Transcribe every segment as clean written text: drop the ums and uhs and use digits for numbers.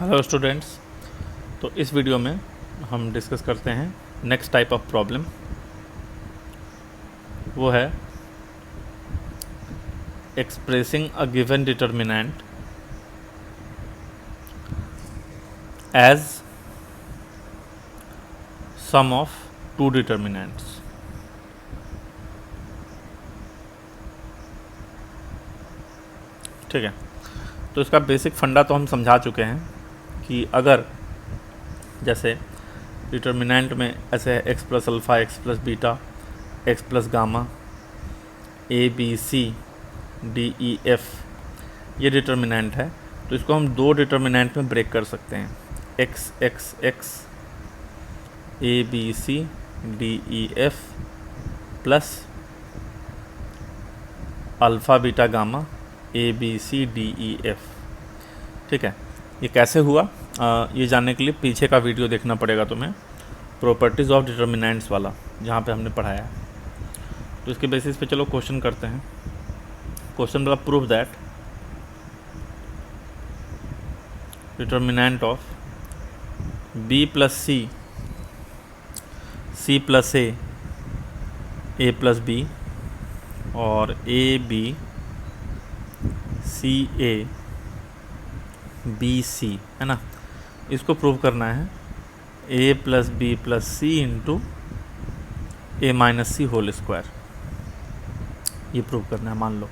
Hello students. तो इस video में हम डिस्कस करते हैं नेक्स्ट टाइप ऑफ प्रॉब्लम। वो है expressing a given determinant as sum of two determinants. ठीक है, तो इसका बेसिक फंडा तो हम समझा चुके हैं कि अगर जैसे डिटर्मिनेंट में ऐसे है x plus alpha, x plus beta, x plus gamma, A B C D E F, ये डिटर्मिनेंट है। तो इसको हम दो डिटर्मिनेंट में ब्रेक कर सकते हैं, x x x A B C D E F plus alpha beta gamma A B C D E F. ठीक है, ये कैसे हुआ ये जानने के लिए पीछे का वीडियो देखना पड़ेगा तुम्हें, प्रॉपर्टीज़ ऑफ डिटर्मिनेंट्स वाला, जहाँ पे हमने पढ़ाया है। तो इसके बेसिस पे चलो क्वेश्चन करते हैं। क्वेश्चन मतलब prove that determinant of B plus C, C plus A plus B और A B C A B सी, है ना, इसको प्रूव करना है ए plus B plus C into A minus C whole square. ये प्रूव करना है, मान लो।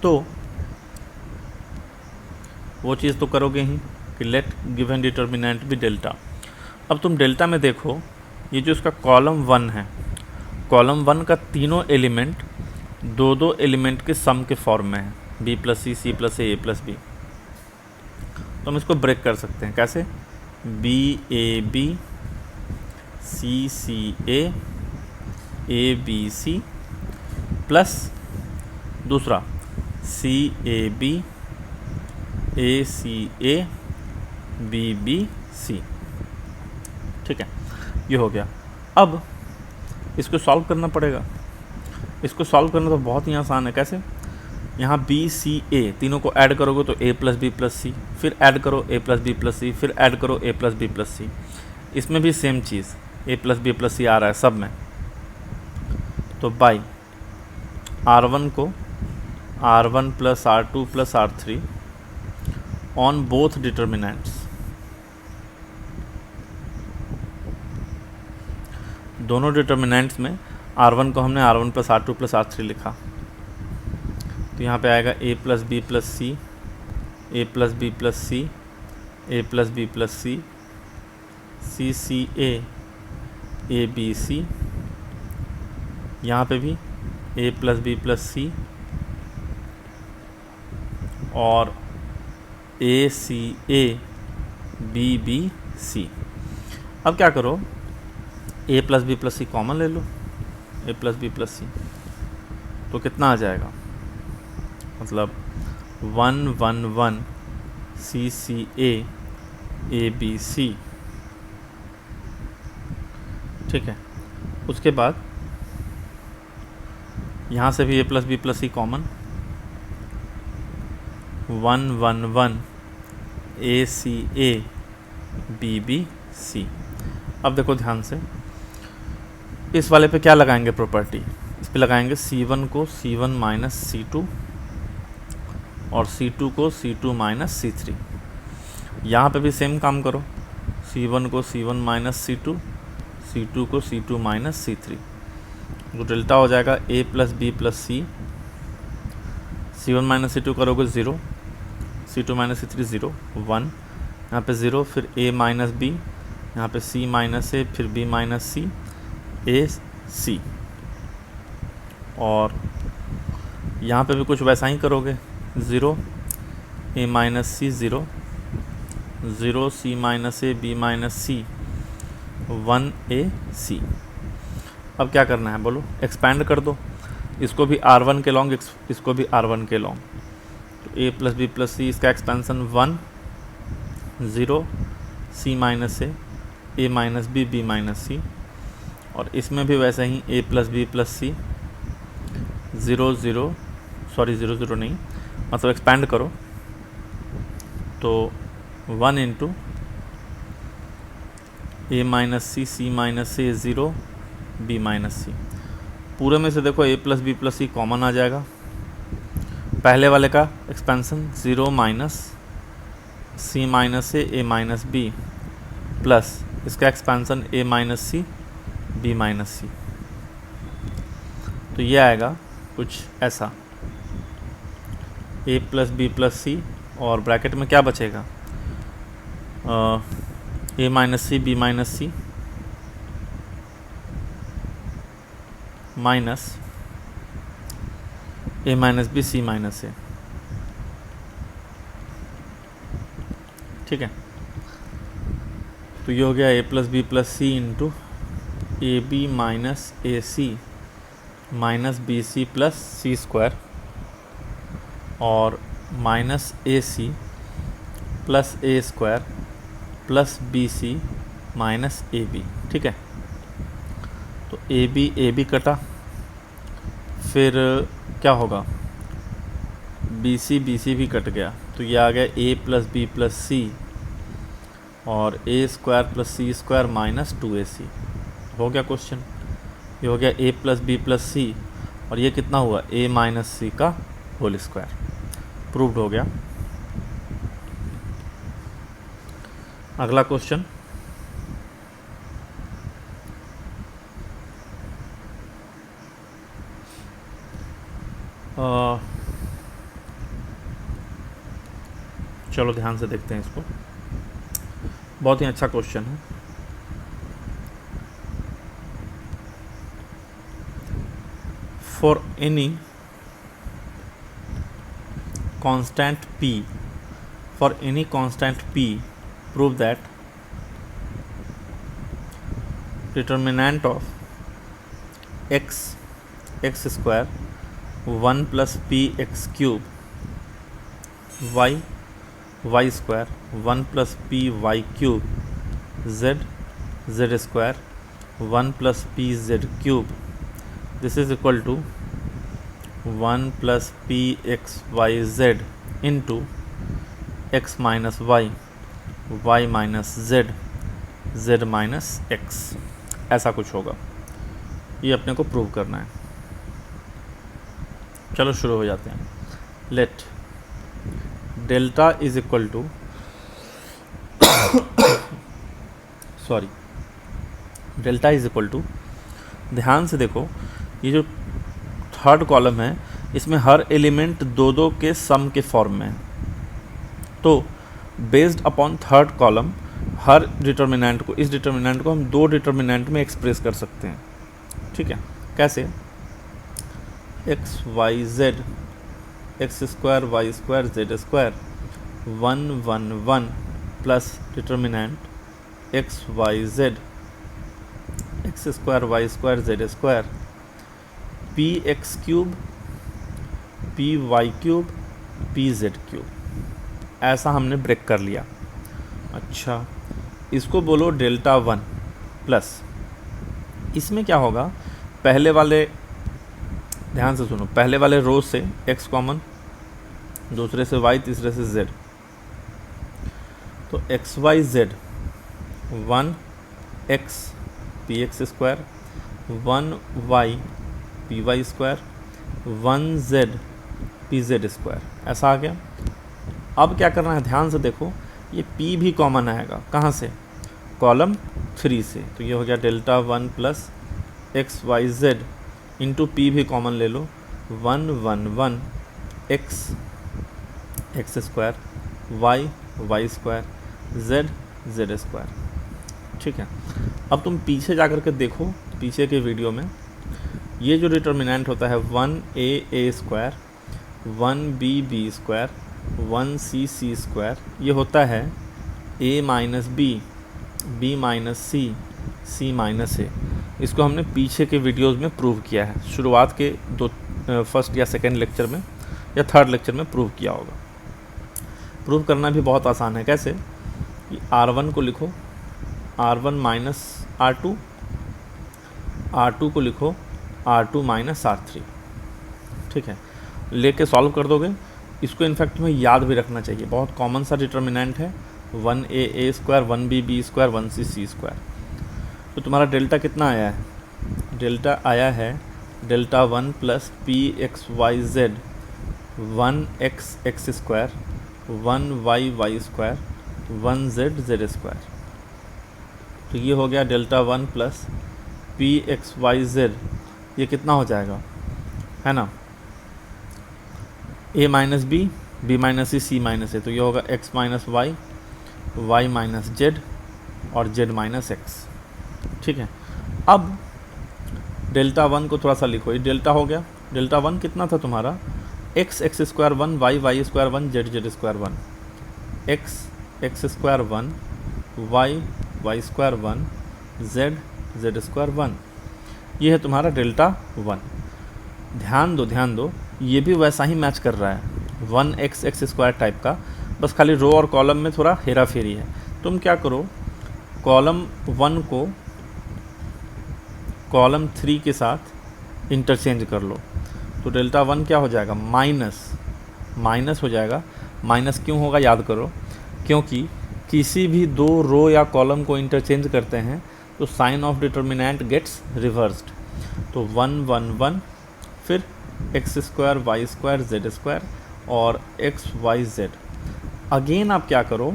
तो वो चीज़ तो करोगे ही कि लेट गिवन डिटर्मिनेंट भी डेल्टा। अब तुम डेल्टा में देखो, ये जो इसका कॉलम 1 है, कॉलम 1 का तीनों एलिमेंट दो दो एलिमेंट के सम के फॉर्म में है, B plus C plus A plus B. तो हम इसको ब्रेक कर सकते हैं कैसे, B A B C A B C plus दूसरा C A B B C. ठीक है, ये हो गया। अब इसको सॉल्व करना पड़ेगा। इसको सॉल्व करना तो बहुत ही आसान है। कैसे, यहाँ बी सी ए तीनों को ऐड करोगे तो ए प्लस बी प्लस सी, फिर ऐड करो ए प्लस बी प्लस सी, फिर ऐड करो ए प्लस बी प्लस सी। इसमें भी सेम चीज़ ए प्लस बी प्लस सी आ रहा है सब में। तो बाई R1 को R1 plus R2 plus R3 on both determinants. दोनों डिटर्मिनेंट्स में R1 को हमने R1 plus R2 plus R3 लिखा, तो यहाँ पे आएगा A plus B plus C, A plus B plus C, A plus B plus C, C A B C. यहाँ पे भी A plus B plus C और A C A B C. अब क्या करो, A plus B plus C common ले लो, A plus B plus C, तो कितना आ जाएगा, मतलब 1 1 1 सी ए बी सी। ठीक है, उसके बाद यहाँ से भी A plus B plus C common, 1 1 1 A B C. अब देखो ध्यान से, इस वाले पे क्या लगाएंगे प्रॉपर्टी, इस पे लगाएंगे C1 को C1 माइनस C2 और C2 को C2 माइनस C3। यहाँ पे भी सेम काम करो, C1 को C1 माइनस C2, C2 को C2 माइनस C3। तो डेल्टा हो जाएगा ए प्लस बी प्लस सी, C1 माइनस C2 करोगे 0, C2 माइनस C3 0 1, यहाँ पे 0, फिर a माइनस बी, यहाँ पे C माइनस ए, फिर b माइनस सी, ए सी। और यहाँ पे भी कुछ वैसा ही करोगे, 0 a minus C 0 0 C minus A B minus C 1 a c। अब क्या करना है बोलो, एक्सपैंड कर दो, इसको भी R1 के लॉन्ग, इसको भी R1 के लॉन्ग। तो A plus B plus C, इसका expansion 1 0 C minus A minus B minus C. और इसमें भी वैसे ही A plus B plus C 0 0 नहीं, मतलब एक्सपैंड करो तो 1 into A minus C minus A 0 B minus C. पूरे में से देखो a plus B plus C common आ जाएगा। पहले वाले का expansion 0 minus C minus A minus B plus इसका expansion a minus C B minus C. तो ये आएगा कुछ ऐसा, a plus B plus C और ब्रैकेट में क्या बचेगा, a minus C B minus C minus a minus B C minus A. ठीक है, तो ये हो गया a plus B plus C into A B minus A C minus B C plus C square और minus A C plus A square plus B C minus A B. ठीक है, तो ए बी कटा, फिर क्या होगा, B C भी cut गया, तो ये आ गया a plus B plus C और ए square plus C square minus 2ac। हो गया क्वेश्चन, ये हो गया a plus B plus C और ये कितना हुआ a माइनस सी का होल स्क्वायर। प्रूव्ड हो गया। अगला क्वेश्चन, चलो ध्यान से देखते हैं इसको, बहुत ही अच्छा क्वेश्चन है। For any constant p, for any constant p, prove that determinant of x square 1 plus p x cube y square 1 plus p y cube z square 1 plus p z cube, this is equal to 1 plus p x y z into x minus y minus z minus x, ऐसा कुछ होगा। ये अपने को prove करना है। चलो शुरू हो जाते हैं। Let delta is equal to delta is equal to, ध्यान से देखो, ये जो थर्ड कॉलम है इसमें हर एलिमेंट दो के सम के फॉर्म में है, तो बेस्ड अपॉन थर्ड कॉलम हर डिटर्मिनेंट को, इस डिटर्मिनेंट को हम दो डिटर्मिनेंट में एक्सप्रेस कर सकते हैं। ठीक है, कैसे, x Y z x square y square z square 1 1 1 plus determinant x Y z x square y square z square p x cube p y cube p z cube, ऐसा हमने break कर लिया। अच्छा, इसको बोलो डेल्टा 1 प्लस, इसमें क्या होगा, पहले वाले, ध्यान से सुनो, पहले वाले रो से x कॉमन, दूसरे से y, तीसरे से z, तो x Y z 1 x p x square 1 y p y square 1 z p z square, ऐसा आ गया। अब क्या करना है, ध्यान से देखो, ये p भी कॉमन आएगा, कहाँ से, कॉलम 3 से, तो ये हो गया delta 1 plus x Y z into p भी कॉमन ले लो 1 1 1 x square y square z square. ठीक है, अब तुम पीछे जा कर के देखो, पीछे के वीडियो में ये जो डिटर्मिनेंट होता है 1a square 1b square 1c square, ये होता है a minus B minus C minus A. इसको हमने पीछे के वीडियोस में प्रूव किया है, शुरुआत के फर्स्ट या सेकेंड लेक्चर में या थर्ड लेक्चर में प्रूव किया होगा। प्रूव करना भी बहुत आसान है, कैसे, R1 को लिखो R1 माइनस R2 को लिखो R2 माइनस R3। ठीक है, लेके सॉल्व कर दोगे। इसको इनफैक्ट में याद भी रखना चाहिए, बहुत कॉमन सा डिटर्मिनेंट है, 1a² 1b² 1c² तो तुम्हारा डेल्टा कितना आया है? डेल्टा आया है delta 1 plus P x Y Z 1x² 1y² 1z² तो ये हो गया delta 1 plus P x Y Z. ये कितना हो जाएगा, है ना, a minus B, B minus C minus A, तो ये होगा x minus Y, Y minus Z और z माइनस एक्स। ठीक है, अब डेल्टा 1 को थोड़ा सा लिखो, ये डेल्टा हो गया। डेल्टा 1 कितना था तुम्हारा? x² 1 y² 1 z² 1 x² 1 y² 1 z² 1 ये है तुम्हारा डेल्टा 1। ध्यान दो ये भी वैसा ही मैच कर रहा है 1x² टाइप का, बस खाली रो और कॉलम में थोड़ा हेरा फेरी है। तुम क्या करो, कॉलम 1 को कॉलम 3 के साथ इंटरचेंज कर लो, तो डेल्टा 1 क्या हो जाएगा? माइनस हो जाएगा। माइनस क्यों होगा याद करो, क्योंकि किसी भी दो रो या कॉलम को इंटरचेंज करते हैं तो sign of determinant gets reversed. तो 1 1 1 फिर x² y² z² और xyz। अगेन आप क्या करो,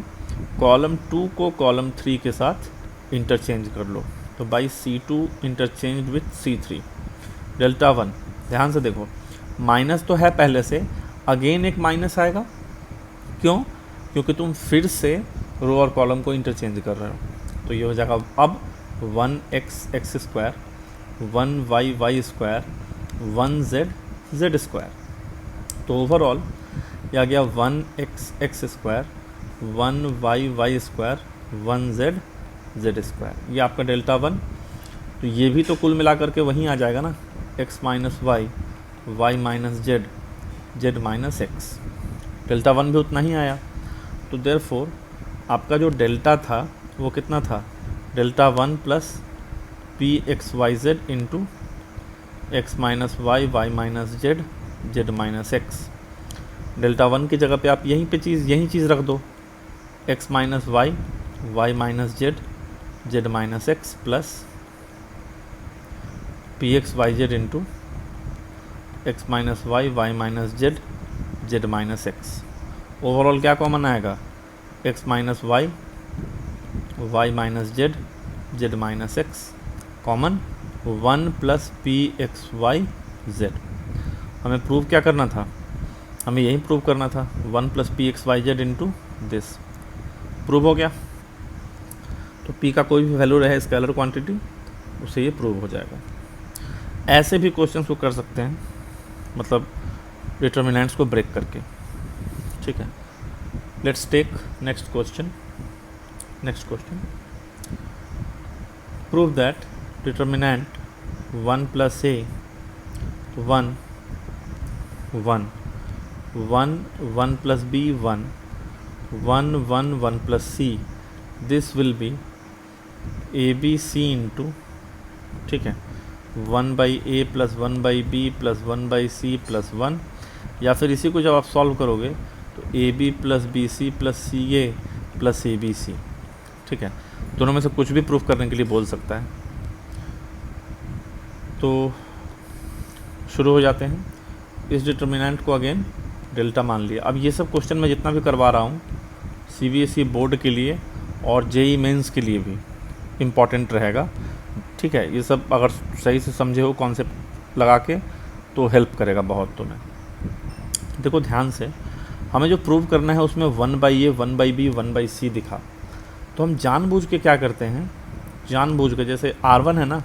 कॉलम 2 को कॉलम 3 के साथ इंटरचेंज कर लो, तो by C2 interchange with C3 delta 1। ध्यान से देखो, माइनस तो है पहले से, अगेन एक माइनस आएगा। क्यों? क्योंकि तुम फिर से रो और कॉलम को इंटरचेंज कर रहे हो। तो ये हो जाएगा अब 1x² 1y² 1z² तो ओवरऑल ये आ गया 1x² 1y² 1z² ये आपका डेल्टा 1। तो ये भी तो कुल मिला करके वहीं आ जाएगा ना, x minus Y, Y minus z, z minus x. Delta 1 भी उतना ही आया। तो देयरफॉर आपका जो डेल्टा था वो कितना था? Delta 1 plus P x Y z into x minus Y, Y minus z, z minus x. Delta 1 की जगह पे आप यही चीज़ रख दो, x minus Y, Y minus z, z minus x plus P x Y z into x minus Y, Y minus z, z minus x. Overall क्या common आएगा? X minus Y, Y minus z, z minus x common 1 plus P x Y z. हमें prove क्या करना था? हमें यही prove करना था 1 plus P x Y z into this. Prove हो गया। तो p का कोई भी वैल्यू रहे स्केलर क्वांटिटी, उससे ये प्रूव हो जाएगा। ऐसे भी क्वेश्चंस को कर सकते हैं, मतलब डिटर्मिनेंट्स को ब्रेक करके। ठीक है, let's take next question. Prove that determinant 1 plus a 1 1 1 1 plus b 1 1 1 1 plus c this will be A B C into, ठीक है, 1 by A plus 1 by B plus 1 by C plus 1, या फिर इसी को जब आप सॉल्व करोगे तो A B plus B C plus C A plus A B C. ठीक है, दोनों में से कुछ भी प्रूफ करने के लिए बोल सकता है। तो शुरू हो जाते हैं। इस डिटर्मिनेंट को अगेन डेल्टा मान लिया। अब ये सब क्वेश्चन मैं जितना भी करवा रहा हूँ CBSE बोर्ड के लिए और JEE मेंस के लिए भी इम्पॉर्टेंट रहेगा। ठीक है, ये सब अगर सही से समझे हो कॉन्सेप्ट लगा के तो हेल्प करेगा बहुत। तो मैं देखो ध्यान से, हमें जो प्रूव करना है उसमें 1 by A 1 by B 1 by C दिखा। तो हम जानबूझ के क्या करते हैं, जानबूझ के, जैसे R1 है ना,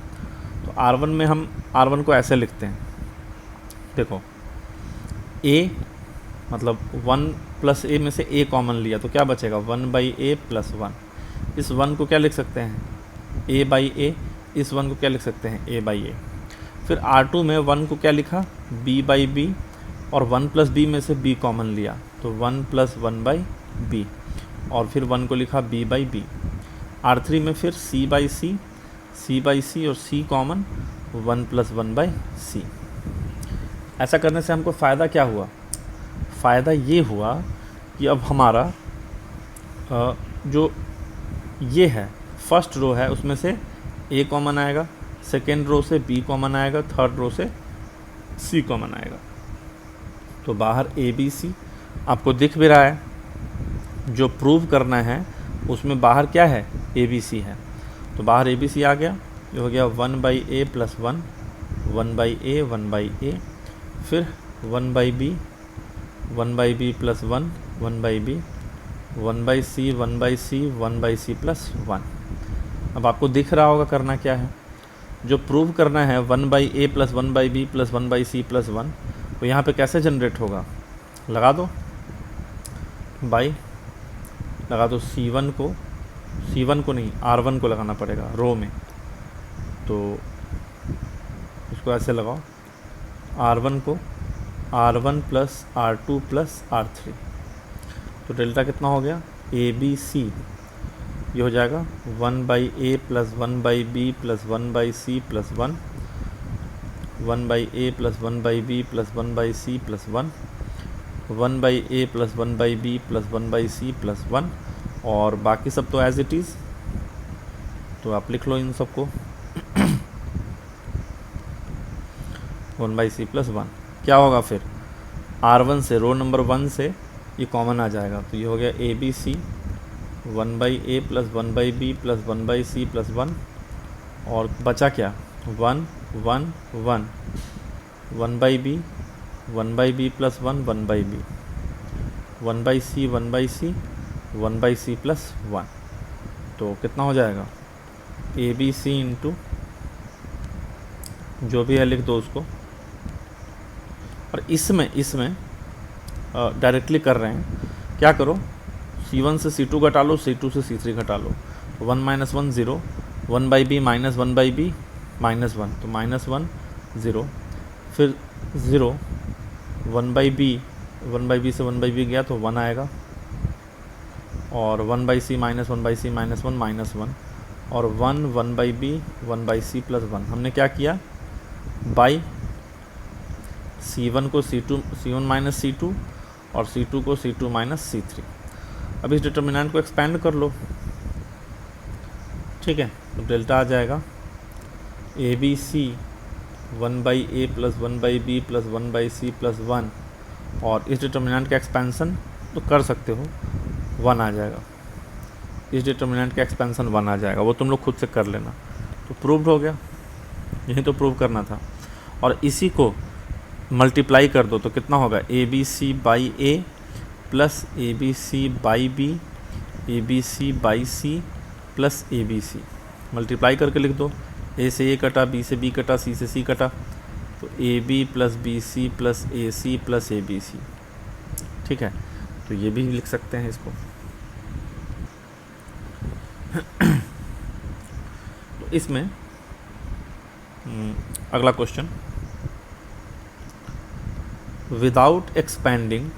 तो R1 में हम R1 को ऐसे लिखते हैं। देखो A मतलब 1 प्लस ए में से ए कॉमन लिया तो क्या बचेगा 1 बाई ए प्लस 1। इस 1 को क्या लिख सकते हैं ए बाई ए, इस 1 को क्या लिख सकते हैं ए बाई ए। फिर R2 में 1 को क्या लिखा बी बाई बी, और 1 प्लस बी में से बी कॉमन लिया तो 1 प्लस 1 बाई बी, और फिर 1 को लिखा बी बाई बी। R3 में फिर सी बाई सी, सी बाई सी और सी कॉमन 1 प्लस 1 बाई सी। ऐसा करने से हमको फ़ायदा क्या हुआ? फ़ायदा ये हुआ कि अब हमारा जो ये है फर्स्ट रो है उसमें से ए कॉमन आएगा, सेकेंड रो से बी कॉमन आएगा, थर्ड रो से सी कॉमन आएगा। तो बाहर ए बी सी आपको दिख भी रहा है, जो प्रूव करना है उसमें बाहर क्या है, ए बी सी है। तो बाहर ए बी सी आ गया, ये हो गया 1/a + 1, 1/a 1/a, फिर 1/b 1/b + 1 1/b, 1/c 1/c 1/c + 1। अब आपको दिख रहा होगा करना क्या है, जो प्रूव करना है 1/a + 1/b + 1/c + 1, तो यहाँ पे कैसे जनरेट होगा, लगा दो बाई, लगा दो C1 को नहीं R1 को लगाना पड़ेगा रो में। तो इसको ऐसे लगाओ, R1 को R1 + R2 + R3, तो डेल्टा कितना हो गया, ABC, ये हो जाएगा 1/a + 1/b + 1/c + 1, 1/a + 1/b + 1/c + 1, 1/a + 1/b + 1/c + 1, और बाकी सब तो एज इट इज़, तो आप लिख लो इन सबको 1/c + 1। क्या होगा फिर, R1 से रो नंबर 1 से ये कॉमन आ जाएगा, तो ये हो गया ABC 1/a + 1/b + 1/c + 1, और बचा क्या 1 1 1, 1/b 1/b + 1 1/b, 1/c 1/c 1/c + 1, तो कितना हो जाएगा ABC इंटू जो भी है लिख दो उसको, और इसमें डायरेक्टली कर रहे हैं, क्या करो C1 से C2 घटा लो, C2 से C3 घटा लो, 1 - 1 0, 1/b - 1/b -1, तो -1 0, फिर 0, 1/b से 1/b गया तो 1 आएगा, और 1/c - 1/c -1 -1, और 1 1/b 1/c + 1। हमने क्या किया, बाई C1 को C1 - C2 और C2 को C2 - C3। अब इस डिटर्मिनेंट को एक्सपेंड कर लो, ठीक है, तो डेल्टा आ जाएगा ABC 1/a + 1/b + 1/c + 1, और इस डिटर्मिनेंट का एक्सपेंसन तो कर सकते हो 1 आ जाएगा, इस डिटर्मिनेंट का एक्सपेंसन 1 आ जाएगा, वो तुम लोग खुद से कर लेना। तो प्रूव्ड हो गया, यही तो प्रूव करना था। और इसी को मल्टीप्लाई कर दो तो कितना होगा, ABC/A + ABC/B ABC/C + ABC, multiply करके लिख दो, A से A कटा, B से B कटा, C से C कटा, तो AB + BC + AC + ABC, ठीक है, तो ये भी लिख सकते हैं इसको। तो इसमें अगला question, without expanding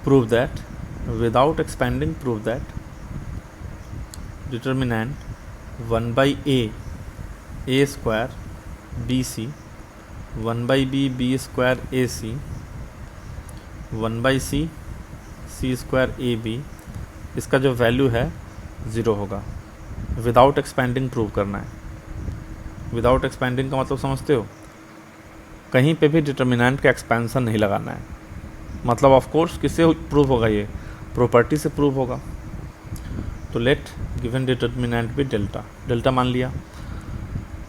prove that determinant 1/a A² BC, 1/b B² AC, 1/c C² AB, इसका जो वैल्यू है 0 होगा। विदाउट एक्सपेंडिंग प्रूव करना है। विदाउट एक्सपेंडिंग का मतलब समझते हो, कहीं पे भी डिटर्मिनेंट का एक्सपेंसन नहीं लगाना है। मतलब ऑफ कोर्स किससे प्रूव होगा, ये प्रॉपर्टी से प्रूव होगा। तो लेट गिवन डिटर्मिनेंट भी डेल्टा मान लिया।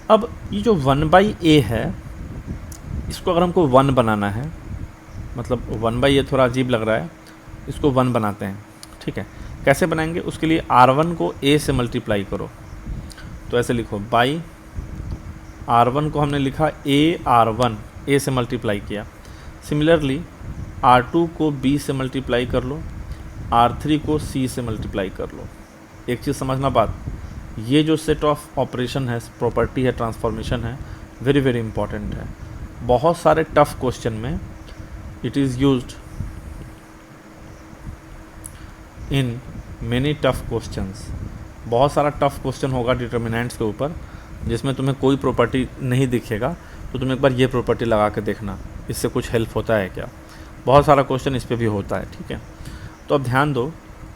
अब ये जो 1/a है, इसको अगर हमको 1 बनाना है, मतलब 1/a थोड़ा अजीब लग रहा है, इसको 1 बनाते हैं, ठीक है। कैसे बनाएंगे, उसके लिए R1 को a से मल्टीप्लाई करो, तो ऐसे लिखो, बाई R1 को हमने लिखा AR1, a से मल्टीप्लाई किया। सिमिलरली R2 को b से मल्टीप्लाई कर लो, R3 को c से मल्टीप्लाई कर लो। एक चीज़ समझना बात, ये जो सेट ऑफ ऑपरेशन है, प्रॉपर्टी है, ट्रांसफॉर्मेशन है, वेरी वेरी इंपॉर्टेंट है। बहुत सारे टफ क्वेश्चन में it is used in many tough questions. बहुत सारा टफ क्वेश्चन होगा डिटर्मिनेंट्स के ऊपर, जिसमें तुम्हें कोई प्रॉपर्टी नहीं दिखेगा, तो तुम एक बार ये प्रॉपर्टी लगा के देखना, इससे कुछ हेल्प होता है क्या। बहुत सारा क्वेश्चन इस पे भी होता है, ठीक है। तो अब ध्यान दो,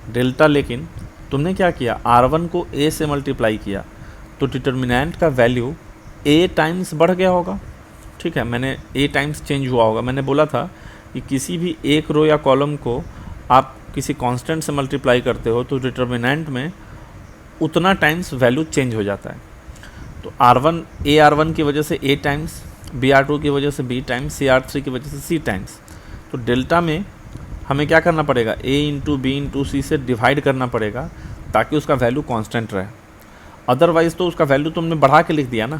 डेल्टा, लेकिन तुमने क्या किया, R1 को A से मल्टीप्लाई किया तो डिटर्मिनेंट का वैल्यू A टाइम्स बढ़ गया होगा, ठीक है। मैंने A टाइम्स चेंज हुआ होगा। मैंने बोला था कि किसी भी एक रो या कॉलम को आप किसी कांस्टेंट से मल्टीप्लाई करते हो तो डिटर्मिनेंट में उतना टाइम्स वैल्यू चेंज हो जाता है। तो R1 AR1 की वजह से A टाइम्स, BR2 की वजह से B टाइम्स, CR3 की वजह से C टाइम्स। तो डेल्टा में हमें क्या करना पड़ेगा, A into B into C से डिवाइड करना पड़ेगा ताकि उसका वैल्यू कांस्टेंट रहे। अदरवाइज़ तो उसका वैल्यू तुमने बढ़ा के लिख दिया ना,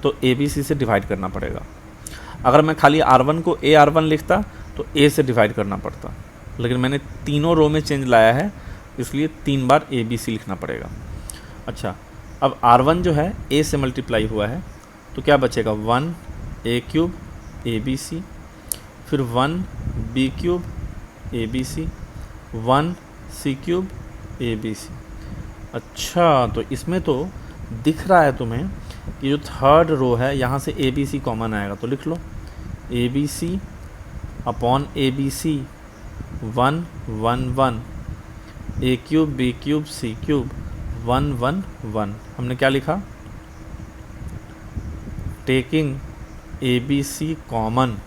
तो ABC से डिवाइड करना पड़ेगा। अगर मैं खाली R1 को AR1 लिखता तो A से डिवाइड करना पड़ता, लेकिन मैंने तीनों रो में चेंज लाया है, इसलिए 3 बार ABC लिखना पड़ेगा। अच्छा, अब R1 जो है A से मल्टीप्लाई हुआ है तो क्या बचेगा, 1A क्यूब ABC, फिर 1B cube ABC, 1C cube ABC। अच्छा, तो इसमें तो दिख रहा है तुम्हें कि जो थर्ड रो है यहाँ से ABC कॉमन आएगा, तो लिख लो ABC upon ABC 1 1 1, A cube B cube C cube 1 1 1। हमने क्या लिखा, टेकिंग ABC कॉमन,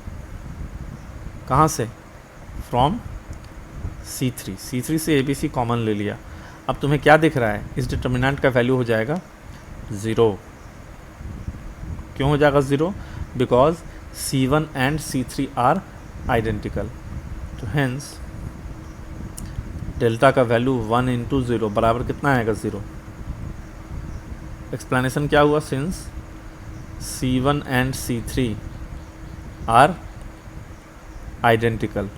कहाँ से, फ्रॉम C3 से ABC कॉमन ले लिया। अब तुम्हें क्या दिख रहा है, इस डिटर्मिनेंट का वैल्यू हो जाएगा 0। क्यों हो जाएगा 0, because C1 and C3 are identical. तो हेंस डेल्टा का वैल्यू 1 इंटू 0 बराबर कितना आएगा, 0। एक्सप्लेनेशन क्या हुआ, since C1 and C3 are identical.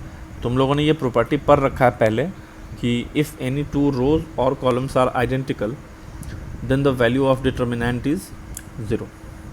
तुम लोगों ने ये प्रॉपर्टी पढ़ रखा है पहले कि इफ़ एनी टू रोज और columns are identical then the value of determinant is 0।